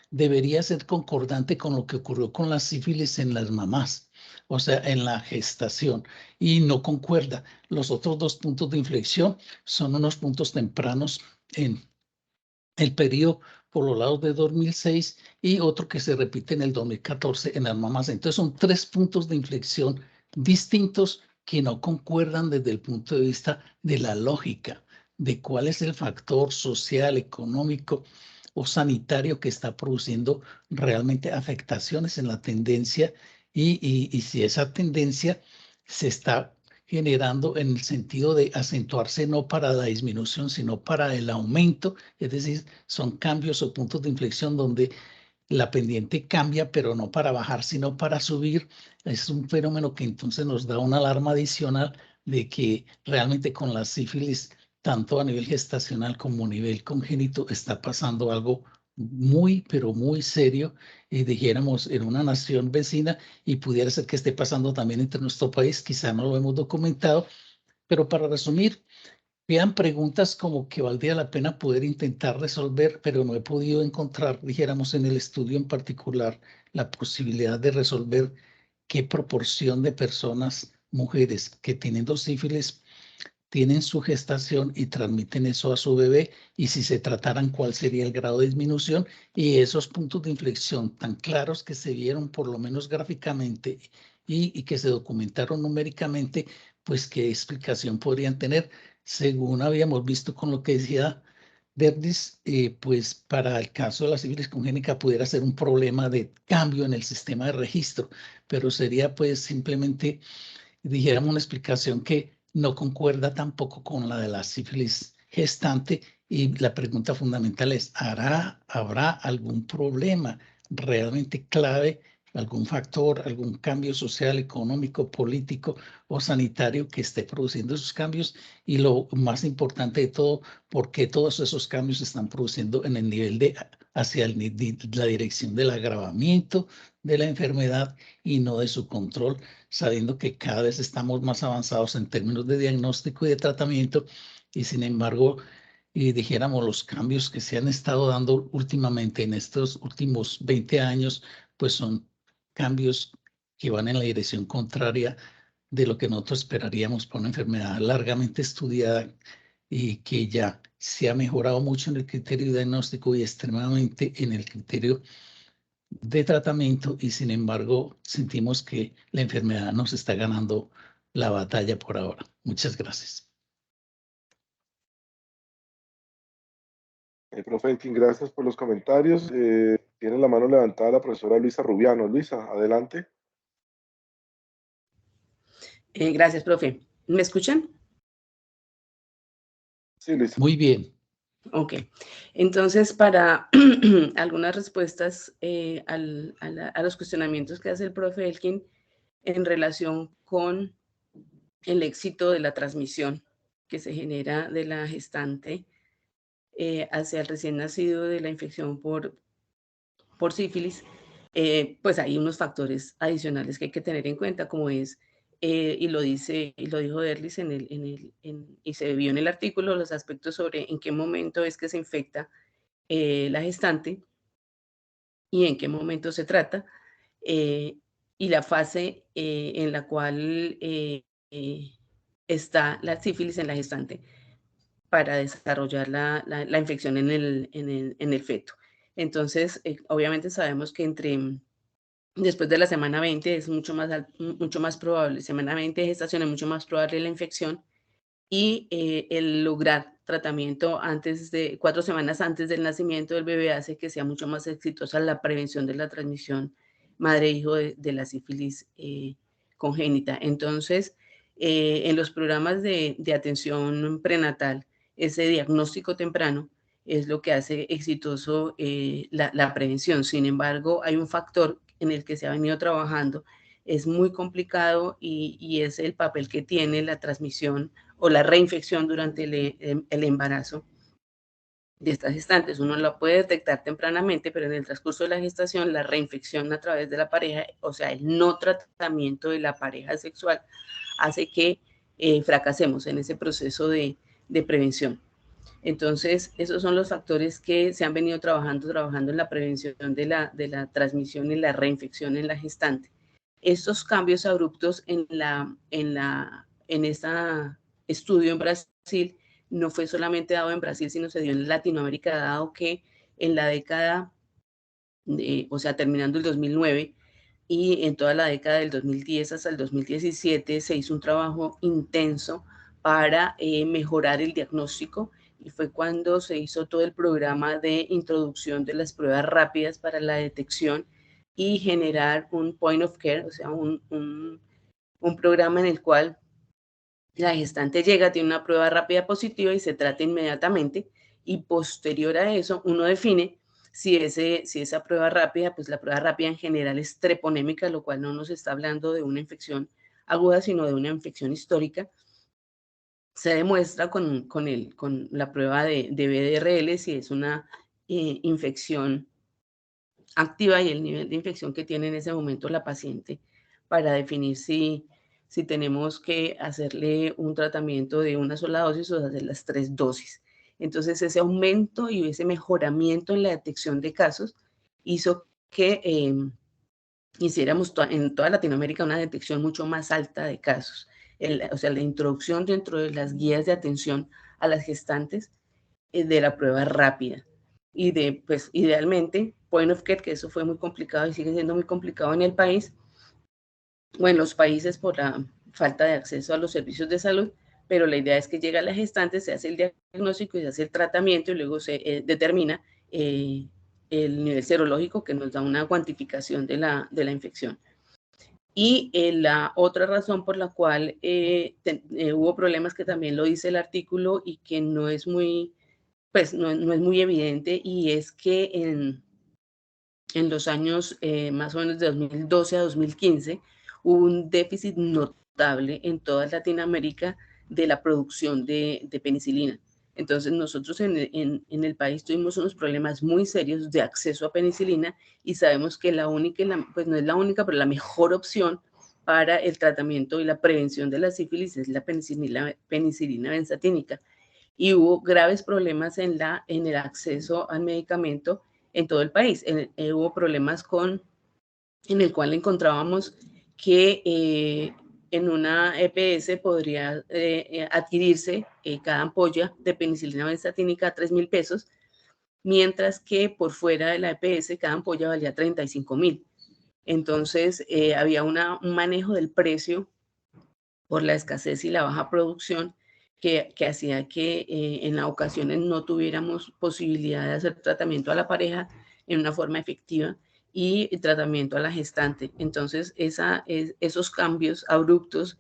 debería ser concordante con lo que ocurrió con la sífilis en las mamás, o sea, en la gestación, y no concuerda. Los otros dos puntos de inflexión son unos puntos tempranos en el periodo por los lados de 2006 y otro que se repite en el 2014 en las mamás. Entonces son tres puntos de inflexión distintos que no concuerdan desde el punto de vista de la lógica, de cuál es el factor social, económico o sanitario que está produciendo realmente afectaciones en la tendencia y si esa tendencia se está generando en el sentido de acentuarse no para la disminución, sino para el aumento, es decir, son cambios o puntos de inflexión donde la pendiente cambia, pero no para bajar, sino para subir. Es un fenómeno que entonces nos da una alarma adicional de que realmente con la sífilis, tanto a nivel gestacional como a nivel congénito, está pasando algo muy, pero muy serio, y dijéramos en una nación vecina, y pudiera ser que esté pasando también entre nuestro país, quizá no lo hemos documentado, pero para resumir, quedan preguntas como que valdría la pena poder intentar resolver, pero no he podido encontrar, dijéramos en el estudio en particular, la posibilidad de resolver qué proporción de personas, mujeres que teniendo sífilis, tienen su gestación y transmiten eso a su bebé, y si se trataran, cuál sería el grado de disminución, y esos puntos de inflexión tan claros que se vieron por lo menos gráficamente y que se documentaron numéricamente, pues qué explicación podrían tener, según habíamos visto con lo que decía Verdis, pues para el caso de la sífilis congénita pudiera ser un problema de cambio en el sistema de registro, pero sería pues simplemente, dijéramos, una explicación que no concuerda tampoco con la de la sífilis gestante, y la pregunta fundamental es, ¿habrá algún problema realmente clave, algún factor, algún cambio social, económico, político o sanitario que esté produciendo esos cambios? Y lo más importante de todo, ¿por qué todos esos cambios se están produciendo en el nivel de hacia la dirección del agravamiento de la enfermedad y no de su control, sabiendo que cada vez estamos más avanzados en términos de diagnóstico y de tratamiento, y sin embargo, y dijéramos, los cambios que se han estado dando últimamente en estos últimos 20 años, pues son cambios que van en la dirección contraria de lo que nosotros esperaríamos para una enfermedad largamente estudiada y que ya se ha mejorado mucho en el criterio diagnóstico y extremadamente en el criterio de tratamiento, y sin embargo sentimos que la enfermedad nos está ganando la batalla por ahora. Muchas gracias. Profe Elkin, gracias por los comentarios. Tiene la mano levantada la profesora Luisa Rubiano. Luisa, adelante. Gracias, profe. ¿Me escuchan? Sí, Luisa. Muy bien. Ok. Entonces, para algunas respuestas a los cuestionamientos que hace el profe Elkin en relación con el éxito de la transmisión que se genera de la gestante hacia el recién nacido de la infección por sífilis, pues hay unos factores adicionales que hay que tener en cuenta, como es, y lo dijo Derlis y se vio en el artículo, los aspectos sobre en qué momento es que se infecta la gestante y en qué momento se trata, y la fase en la cual está la sífilis en la gestante para desarrollar la infección en el feto. Entonces, obviamente sabemos que después de la semana 20 es mucho más probable, semana 20 de gestación es mucho más probable la infección, y el lograr tratamiento 4 semanas antes del nacimiento del bebé hace que sea mucho más exitosa la prevención de la transmisión madre-hijo de la sífilis congénita. Entonces, en los programas de atención prenatal, ese diagnóstico temprano es lo que hace exitoso la prevención. Sin embargo, hay un factor en el que se ha venido trabajando, es muy complicado, y es el papel que tiene la transmisión o la reinfección durante el embarazo de estas gestantes. Uno la puede detectar tempranamente, pero en el transcurso de la gestación, la reinfección a través de la pareja, o sea, el no tratamiento de la pareja sexual, hace que fracasemos en ese proceso de prevención. Entonces, esos son los factores que se han venido trabajando en la prevención de la transmisión y la reinfección en la gestante. Estos cambios abruptos en este estudio en Brasil no fue solamente dado en Brasil, sino se dio en Latinoamérica, dado que en la década, o sea, terminando el 2009, y en toda la década del 2010 hasta el 2017 se hizo un trabajo intenso para mejorar el diagnóstico, y fue cuando se hizo todo el programa de introducción de las pruebas rápidas para la detección y generar un point of care, o sea, un programa en el cual la gestante llega, tiene una prueba rápida positiva y se trata inmediatamente, y posterior a eso uno define si esa prueba rápida, pues la prueba rápida en general es treponémica, lo cual no nos está hablando de una infección aguda, sino de una infección histórica. Se demuestra con la prueba de BDRL si es una infección activa y el nivel de infección que tiene en ese momento la paciente, para definir si tenemos que hacerle un tratamiento de una sola dosis o hacer las 3 dosis. Entonces, ese aumento y ese mejoramiento en la detección de casos hizo que hiciéramos en toda Latinoamérica una detección mucho más alta de casos. O sea, la introducción dentro de las guías de atención a las gestantes de la prueba rápida. Y pues, idealmente, point of care, que eso fue muy complicado y sigue siendo muy complicado en el país, o en los países por la falta de acceso a los servicios de salud, pero la idea es que llega la gestante, se hace el diagnóstico y se hace el tratamiento y luego se determina el nivel serológico que nos da una cuantificación de la infección. Y la otra razón por la cual hubo problemas, que también lo dice el artículo y que no es muy, pues no es muy evidente, y es que en los años más o menos de 2012 a 2015 hubo un déficit notable en toda Latinoamérica de la producción de penicilina. Entonces nosotros en el país tuvimos unos problemas muy serios de acceso a penicilina, y sabemos que la única, pues no es la única, pero la mejor opción para el tratamiento y la prevención de la sífilis es la penicilina benzatínica. Y hubo graves problemas en el acceso al medicamento en todo el país. Hubo problemas en el cual encontrábamos que en una EPS podría adquirirse cada ampolla de penicilina benzatínica a 3.000 pesos, mientras que por fuera de la EPS cada ampolla valía 35.000. Entonces había un manejo del precio por la escasez y la baja producción que hacía que en ocasiones no tuviéramos posibilidad de hacer tratamiento a la pareja en una forma efectiva y tratamiento a la gestante. Entonces, esos cambios abruptos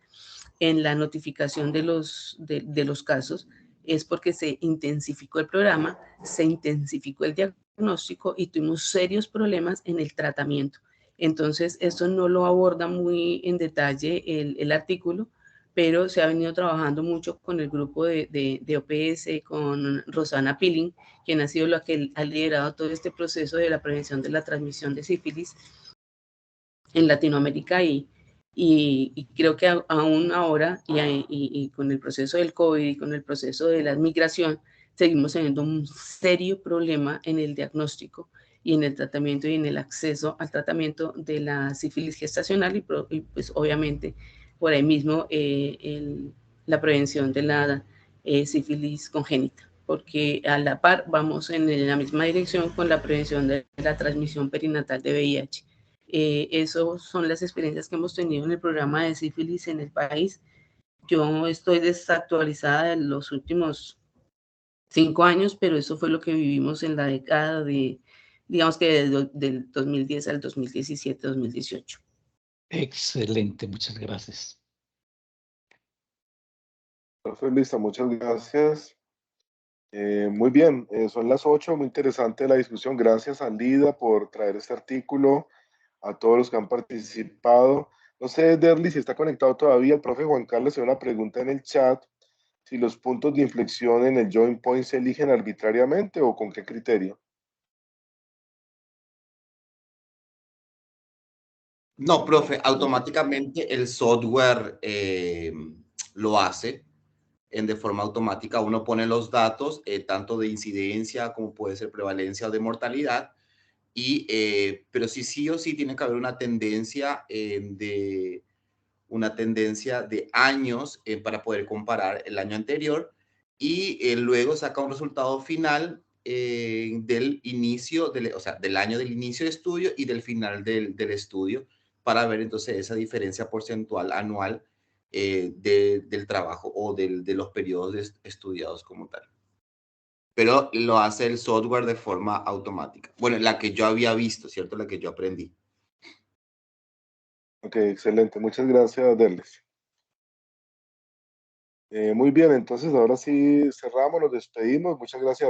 en la notificación de los casos es porque se intensificó el programa, se intensificó el diagnóstico y tuvimos serios problemas en el tratamiento. Entonces, esto no lo aborda muy en detalle el artículo, pero se ha venido trabajando mucho con el grupo de OPS, con Rosana Pilling, quien ha sido la que ha liderado todo este proceso de la prevención de la transmisión de sífilis en Latinoamérica, y creo que aún ahora, y con el proceso del COVID y con el proceso de la migración, seguimos teniendo un serio problema en el diagnóstico y en el tratamiento y en el acceso al tratamiento de la sífilis gestacional, y pues obviamente por ahí mismo la prevención de la sífilis congénita, porque a la par vamos en la misma dirección con la prevención de la transmisión perinatal de VIH. Esas son las experiencias que hemos tenido en el programa de sífilis en el país. Yo estoy desactualizada en los últimos 5 años, pero eso fue lo que vivimos en la década digamos que del 2010 al 2017, 2018. Excelente, muchas gracias. Profe Lisa, muchas gracias. Muy bien, son las 8, muy interesante la discusión. Gracias a Lida por traer este artículo, a todos los que han participado. No sé, Derly, si está conectado todavía. El profe Juan Carlos hace una pregunta en el chat, si los puntos de inflexión en el joint point se eligen arbitrariamente o con qué criterio. No, profe, automáticamente el software lo hace de forma automática. Uno pone los datos, tanto de incidencia como puede ser prevalencia o de mortalidad, pero sí o sí tiene que haber una tendencia de años para poder comparar el año anterior y luego saca un resultado final del inicio, o sea, del año del inicio de estudio y del final del estudio para ver entonces esa diferencia porcentual anual del trabajo o de los periodos estudiados como tal. Pero lo hace el software de forma automática. Bueno, la que yo había visto, ¿cierto? La que yo aprendí. Ok, excelente. Muchas gracias, Derles. Muy bien, entonces ahora sí cerramos, nos despedimos. Muchas gracias.